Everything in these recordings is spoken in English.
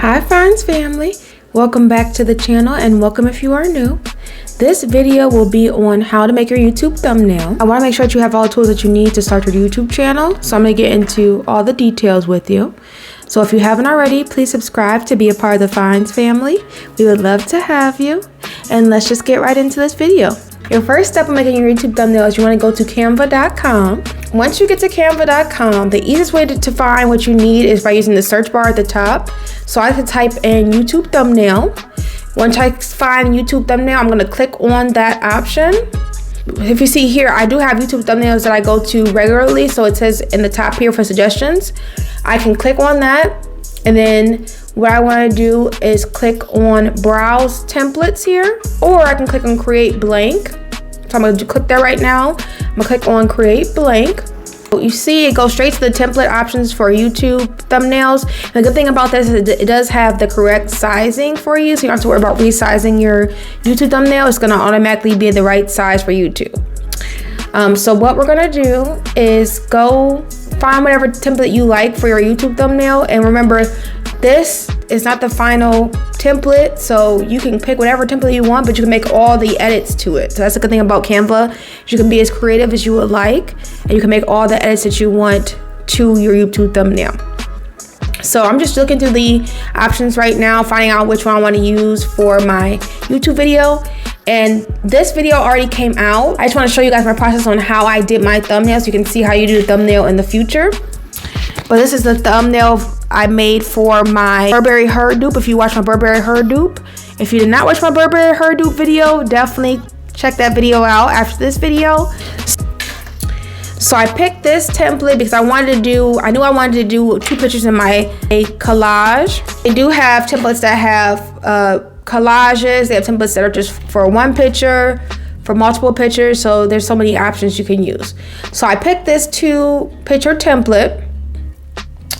Hi friends, family, welcome back to the channel and welcome if you are new. This video will be on how to make your YouTube thumbnail. I want to make sure that you have all the tools that you need to start your YouTube channel, so I'm going to get into all the details with you. So if you haven't already, please subscribe to be a part of the Finds family. We would love to have you, and let's just get right into this video. Your first step in making your YouTube thumbnail is you want to go to canva.com. Once you get to canva.com, the easiest way to find what you need is by using the search bar at the top. So I could type in YouTube thumbnail. Once I find YouTube thumbnail, I'm going to click on that option. If you see here, I do have YouTube thumbnails that I go to regularly. So it says in the top here for suggestions. I can click on that, and then what I want to do is click on browse templates here, or I can click on create blank. So I'm going to click that right now. I'm going to click on create blank. So you see it goes straight to the template options for YouTube thumbnails. And the good thing about this is it does have the correct sizing for you, so you don't have to worry about resizing your YouTube thumbnail. It's going to automatically be the right size for YouTube. So what we're going to do is go find whatever template you like for your YouTube thumbnail, and remember, this is not the final template, so you can pick whatever template you want, but you can make all the edits to it. So that's the good thing about Canva. You can be as creative as you would like, and you can make all the edits that you want to your YouTube thumbnail. So I'm just looking through the options right now, finding out which one I want to use for my YouTube video. And this video already came out. I just want to show you guys my process on how I did my thumbnail, so you can see how you do the thumbnail in the future. But this is the thumbnail I made for my Burberry hair dupe. If you watch my Burberry hair dupe, if you did not watch my Burberry hair dupe video, definitely check that video out after this video. So I picked this template because I knew I wanted to do two pictures in my collage. They do have templates that have collages. They have templates that are just for one picture, for multiple pictures. So there's so many options you can use. So I picked this 2-picture template.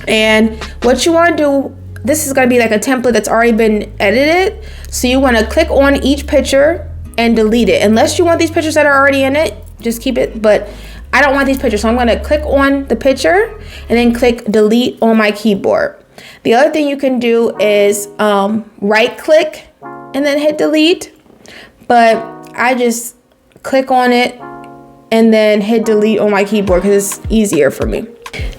And what you want to do, this is going to be like a template that's already been edited. So you want to click on each picture and delete it. Unless you want these pictures that are already in it, just keep it. But I don't want these pictures, so I'm going to click on the picture and then click delete on my keyboard. The other thing you can do is right click and then hit delete. But I just click on it and then hit delete on my keyboard because it's easier for me.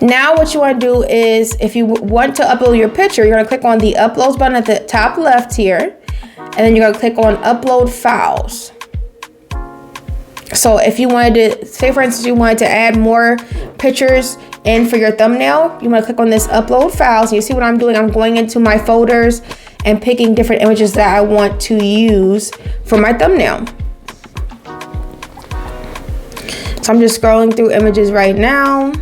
Now what you want to do is, if you want to upload your picture, you're going to click on the uploads button at the top left here, and then you're going to click on upload files. So if you wanted to, say for instance, you wanted to add more pictures in for your thumbnail, you want to click on this upload files. You see what I'm doing? I'm going into my folders and picking different images that I want to use for my thumbnail. So I'm just scrolling through images right now.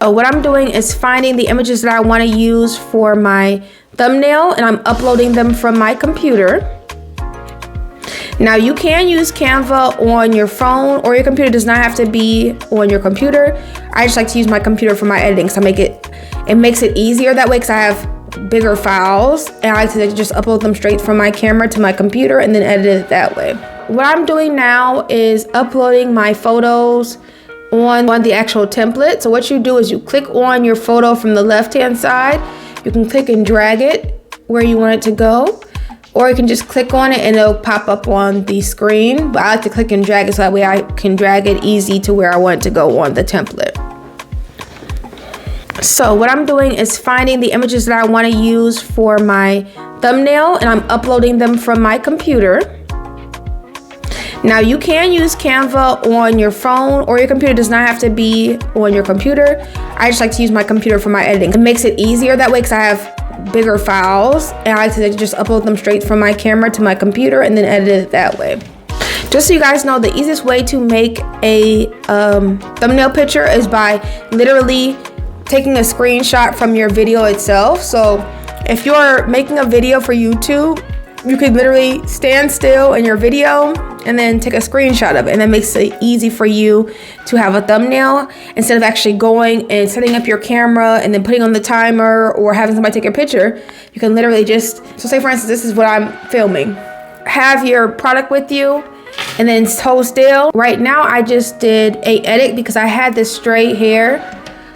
What I'm doing is finding the images that I want to use for my thumbnail, and I'm uploading them from my computer. Now you can use Canva on your phone, or your computer does not have to be on your computer. I just like to use my computer for my editing, so it makes it easier that way because I have bigger files, and I like to just upload them straight from my camera to my computer and then edit it that way. What I'm doing now is uploading my photos on the actual template. So what you do is you click on your photo from the left hand side. You can click and drag it where you want it to go, or you can just click on it and it'll pop up on the screen. But I like to click and drag it so that way I can drag it easy to where I want it to go on the template. So what I'm doing is finding the images that I want to use for my thumbnail, and I'm uploading them from my computer. Now you can use Canva on your phone, or your computer does not have to be on your computer. I just like to use my computer for my editing. It makes it easier that way because I have bigger files, and I like to just upload them straight from my camera to my computer and then edit it that way. Just so you guys know, the easiest way to make a thumbnail picture is by literally taking a screenshot from your video itself. So if you're making a video for YouTube, you could literally stand still in your video and then take a screenshot of it, and that makes it easy for you to have a thumbnail instead of actually going and setting up your camera and then putting on the timer or having somebody take a picture. You can literally just, so say for instance, this is what I'm filming. Have your product with you and then hold still. Right now I just did a edit because I had this straight hair.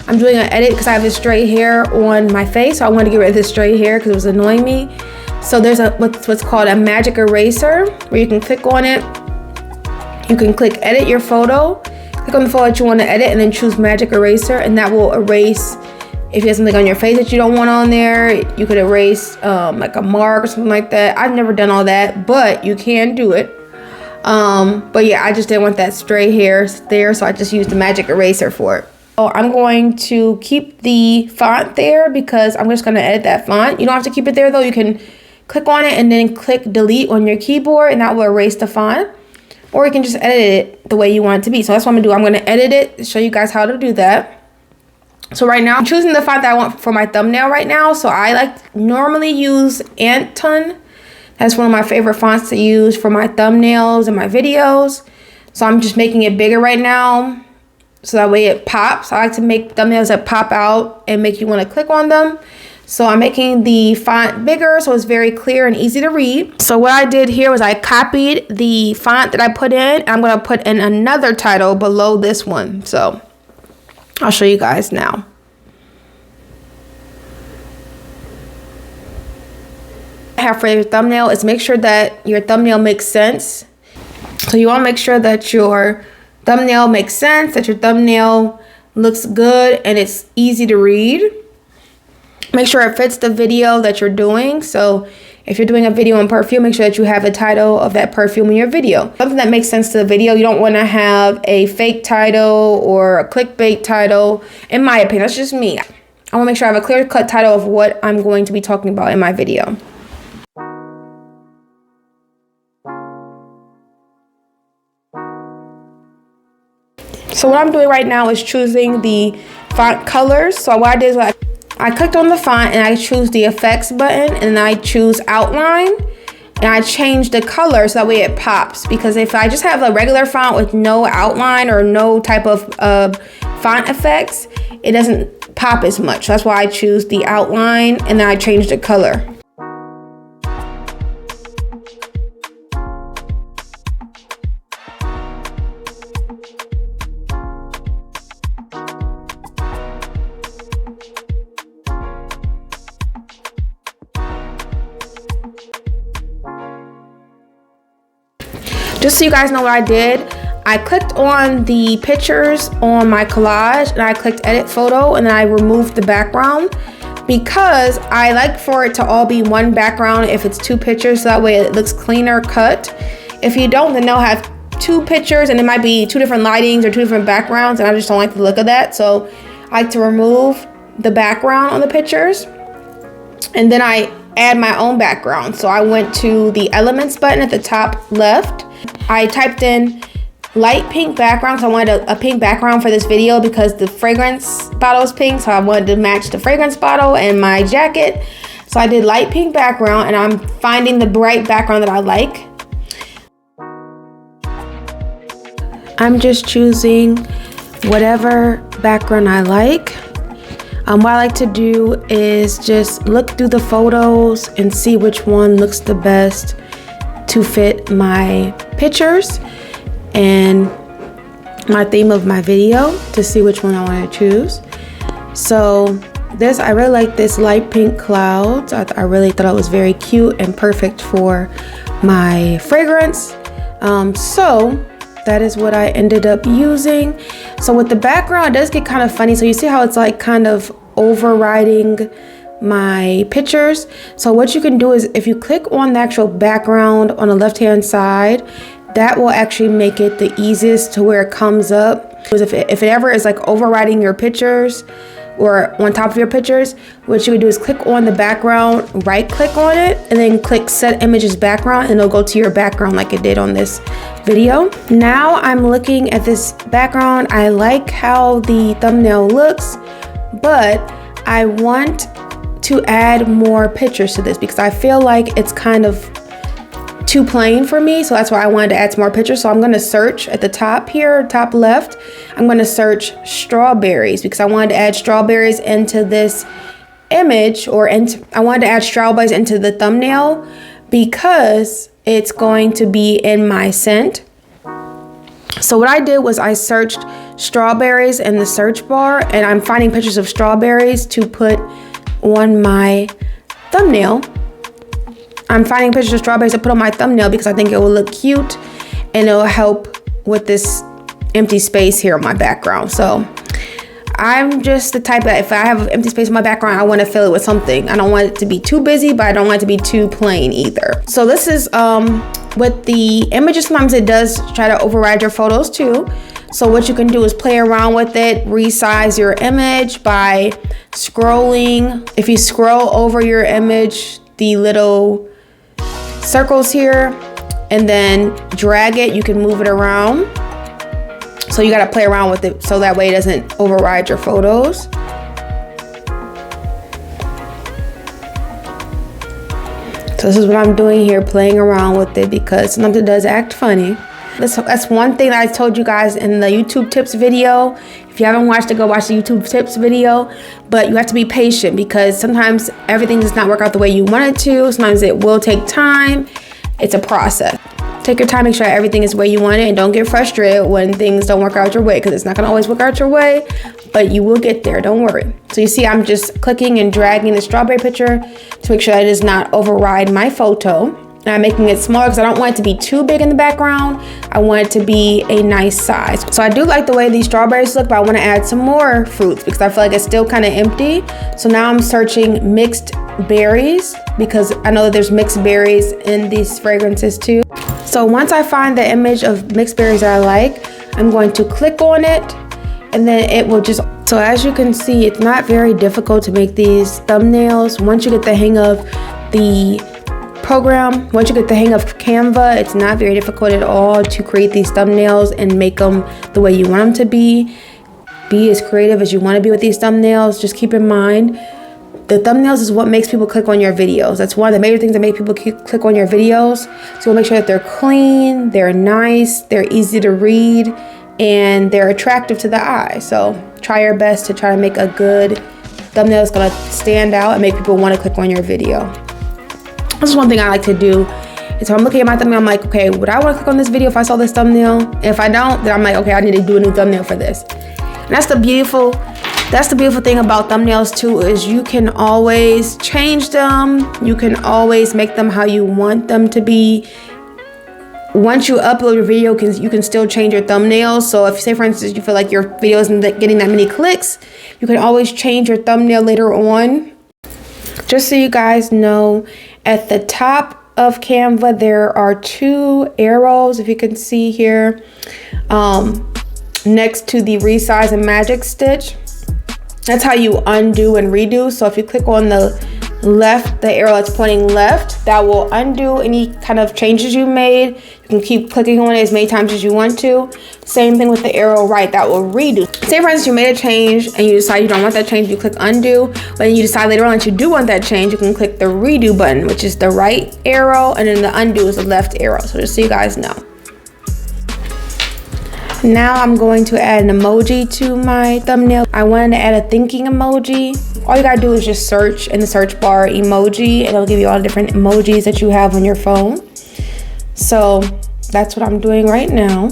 I'm doing an edit because I have this straight hair on my face. So I wanted to get rid of this straight hair because it was annoying me. So there's what's called a magic eraser where you can click on it. You can click edit your photo. Click on the photo that you want to edit and then choose magic eraser, and that will erase if you have something on your face that you don't want on there. You could erase like a mark or something like that. I've never done all that, but you can do it. But yeah, I just didn't want that stray hair there, so I just used the magic eraser for it. So I'm going to keep the font there because I'm just going to edit that font. You don't have to keep it there though. You can click on it and then click delete on your keyboard, and that will erase the font. Or you can just edit it the way you want it to be. So that's what I'm gonna do. I'm gonna edit it, show you guys how to do that. So right now I'm choosing the font that I want for my thumbnail right now. So I normally use Anton. That's one of my favorite fonts to use for my thumbnails and my videos. So I'm just making it bigger right now, so that way it pops. I like to make thumbnails that pop out and make you want to click on them. So I'm making the font bigger so it's very clear and easy to read. So what I did here was I copied the font that I put in. I'm going to put in another title below this one. So I'll show you guys now. I have for your thumbnail is make sure that your thumbnail makes sense. So you want to make sure that your thumbnail makes sense, that your thumbnail looks good and it's easy to read. Make sure it fits the video that you're doing. So if you're doing a video on perfume, make sure that you have a title of that perfume in your video. Something that makes sense to the video. You don't want to have a fake title or a clickbait title. In my opinion, that's just me. I want to make sure I have a clear cut title of what I'm going to be talking about in my video. So what I'm doing right now is choosing the font colors. So what I did is I clicked on the font and I choose the effects button and I choose outline and I change the color so that way it pops, because if I just have a regular font with no outline or no type of font effects, it doesn't pop as much. So that's why I choose the outline and then I change the color. Just so you guys know what I did, I clicked on the pictures on my collage and I clicked edit photo and then I removed the background because I like for it to all be one background if it's two pictures, so that way it looks cleaner cut. If you don't, then they'll have two pictures and it might be two different lightings or two different backgrounds, and I just don't like the look of that. So I like to remove the background on the pictures and then I add my own background. So I went to the elements button at the top left. I typed in light pink background, so I wanted a pink background for this video because the fragrance bottle is pink, so I wanted to match the fragrance bottle and my jacket. So I did light pink background and I'm finding the bright background that I like. I'm just choosing whatever background I like. What I like to do is just look through the photos and see which one looks the best to fit my pictures and my theme of my video, to see which one I want to choose. So I really like this light pink clouds. I really thought it was very cute and perfect for my fragrance. So that is what I ended up using. So with the background, it does get kind of funny. So you see how it's like kind of overriding my pictures. So what you can do is if you click on the actual background on the left hand side, that will actually make it the easiest to where it comes up. Because if it ever is like overriding your pictures or on top of your pictures, what you would do is click on the background, right click on it, and then click set images background, and it'll go to your background like it did on this video. Now I'm looking at this background. I like how the thumbnail looks, but I want to add more pictures to this because I feel like it's kind of too plain for me. So that's why I wanted to add some more pictures. So I'm going to search at the top here, top left. I'm going to search strawberries because I wanted to add strawberries into this image, I wanted to add strawberries into the thumbnail because it's going to be in my scent. So what I did was I searched strawberries in the search bar, and I'm finding pictures of strawberries to put on my thumbnail. I'm finding pictures of strawberries to put on my thumbnail because I think it will look cute and it'll help with this empty space here on my background. So I'm just the type that if I have an empty space in my background, I want to fill it with something. I don't want it to be too busy, but I don't want it to be too plain either. So this is with the images, sometimes it does try to override your photos too. So what you can do is play around with it, resize your image by scrolling. If you scroll over your image, the little circles here, and then drag it, you can move it around. So you gotta play around with it so that way it doesn't override your photos. So this is what I'm doing here, playing around with it because sometimes it does act funny. That's one thing that I told you guys in the YouTube tips video. If you haven't watched it, go watch the YouTube tips video. But you have to be patient because sometimes everything does not work out the way you want it to. Sometimes it will take time. It's a process. Take your time, make sure everything is the way you want it, and don't get frustrated when things don't work out your way because it's not gonna always work out your way, but you will get there, don't worry. So you see I'm just clicking and dragging the strawberry picture to make sure that it does not override my photo. And I'm making it smaller because I don't want it to be too big in the background. I want it to be a nice size. So I do like the way these strawberries look, but I want to add some more fruits because I feel like it's still kind of empty. So now I'm searching mixed berries because I know that there's mixed berries in these fragrances too. So once I find the image of mixed berries that I like, I'm going to click on it and then it will just, so as you can see, it's not very difficult to make these thumbnails. Once you get the hang of the program, once you get the hang of Canva, it's not very difficult at all to create these thumbnails and make them the way you want them to be. Be as creative as you want to be with these thumbnails. Just keep in mind, the thumbnails is what makes people click on your videos. That's one of the major things that make people click on your videos. So we'll make sure that they're clean, they're nice, they're easy to read, and they're attractive to the eye. So try your best to try to make a good thumbnail that's gonna stand out and make people want to click on your video. This is one thing I like to do. Is if I'm looking at my thumbnail, I'm like, okay, would I want to click on this video if I saw this thumbnail? And if I don't, then I'm like, okay, I need to do a new thumbnail for this. And that's the beautiful thing about thumbnails too, is you can always change them. You can always make them how you want them to be. Once you upload your video, you can still change your thumbnails. So if, say for instance, you feel like your video isn't getting that many clicks, you can always change your thumbnail later on. Just so you guys know, at the top of Canva, there are 2 arrows, if you can see here, next to the resize and magic stitch. That's how you undo and redo. So if you click on the left, the arrow that's pointing left, that will undo any kind of changes you made. You can keep clicking on it as many times as you want to. Same thing with the arrow right, that will redo. Say for instance you made a change and you decide you don't want that change, you click undo, but then you decide later on that you do want that change, you can click the redo button, which is the right arrow, and then the undo is the left arrow. So just so you guys know. Now I'm going to add an emoji to my thumbnail. I wanted to add a thinking emoji. All you gotta do is just search in the search bar emoji, and it'll give you all the different emojis that you have on your phone. So that's what I'm doing right now.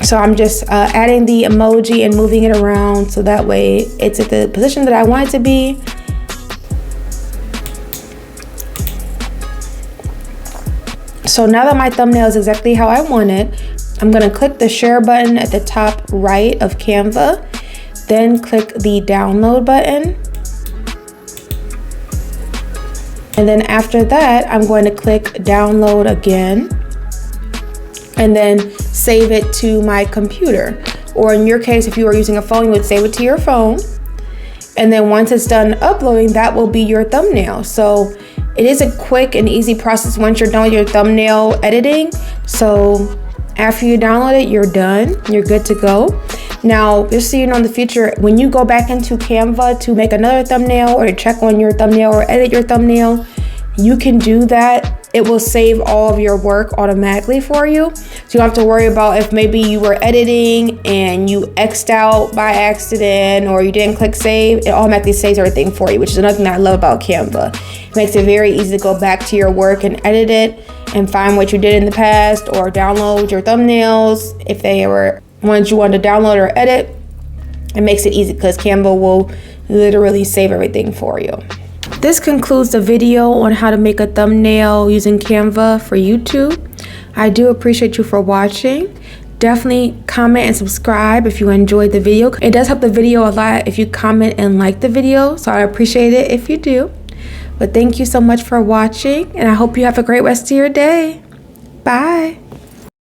So I'm just adding the emoji and moving it around so that way it's at the position that I want it to be. So now that my thumbnail is exactly how I want it, I'm gonna click the share button at the top right of Canva, then click the download button. And then after that, I'm going to click download again, and then save it to my computer. Or in your case, if you are using a phone, you would save it to your phone. And then once it's done uploading, that will be your thumbnail. So it is a quick and easy process once you're done with your thumbnail editing. So after you download it, you're done. You're good to go. Now, just so you know, in the future, when you go back into Canva to make another thumbnail or to check on your thumbnail or edit your thumbnail, you can do that. It will save all of your work automatically for you. So you don't have to worry about if maybe you were editing and you X'd out by accident or you didn't click save. It automatically saves everything for you, which is another thing that I love about Canva. It makes it very easy to go back to your work and edit it and find what you did in the past, or download your thumbnails if they were ones you wanted to download or edit. It makes it easy because Canva will literally save everything for you. This concludes the video on how to make a thumbnail using Canva for YouTube. I do appreciate you for watching. Definitely comment and subscribe if you enjoyed the video. It does help the video a lot if you comment and like the video, so I appreciate it if you do. But thank you so much for watching, and I hope you have a great rest of your day. Bye.